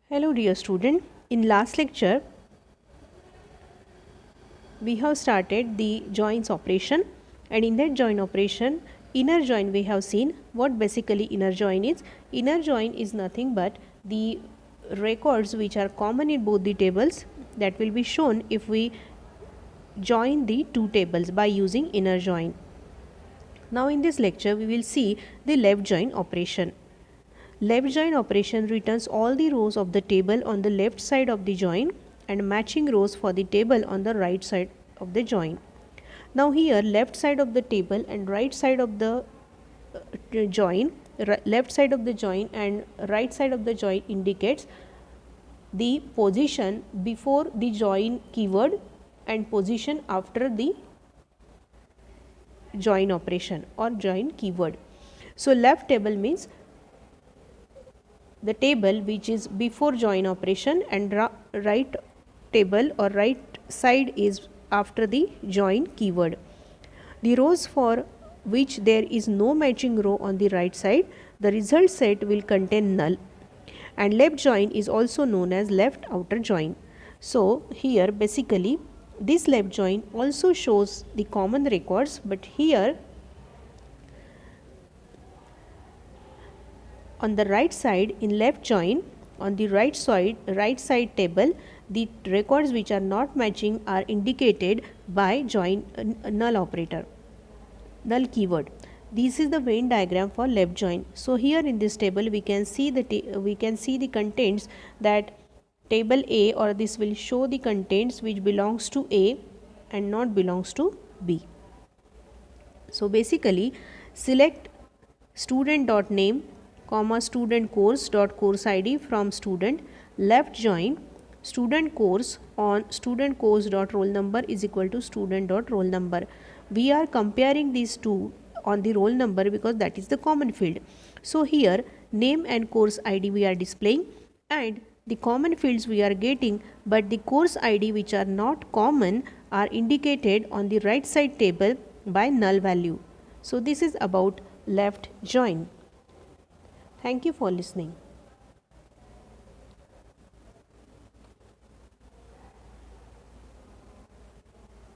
Hello dear student, in last lecture we have started the joins operation, and in that join operation inner join we have seen what basically inner join is. Inner join is nothing but the records which are common in both the tables that will be shown if we join the two tables by using inner join. Now in this lecture we will see the left join operation. Left join operation returns all the rows of the table on the left side of the join and matching rows for the table on the right side of the join. Now here left side of the table and right side of the join, left side of the join and right side of the join indicates the position before the join keyword and position after the join operation or join keyword. So left table means the table which is before join operation, and right table or right side is after the join keyword. The rows for which there is no matching row on the right side, the result set will contain null, and left join is also known as left outer join. So here basically this left join also shows the common records, but here on the right side in left join, on the right side table, the records which are not matching are indicated by join null operator, null keyword. This is the Venn diagram for left join. So here in this table we can see the contents that table A, or this will show the contents which belongs to A and not belongs to B. So basically select student.name comma student course dot course id from student, left join student course on student course dot roll number is equal to student dot roll number. We are comparing these two on the roll number because that is the common field. So here name and course id we are displaying, and the common fields we are getting, but the course id which are not common are indicated on the right side table by null value. So this is about left join. Thank you for listening.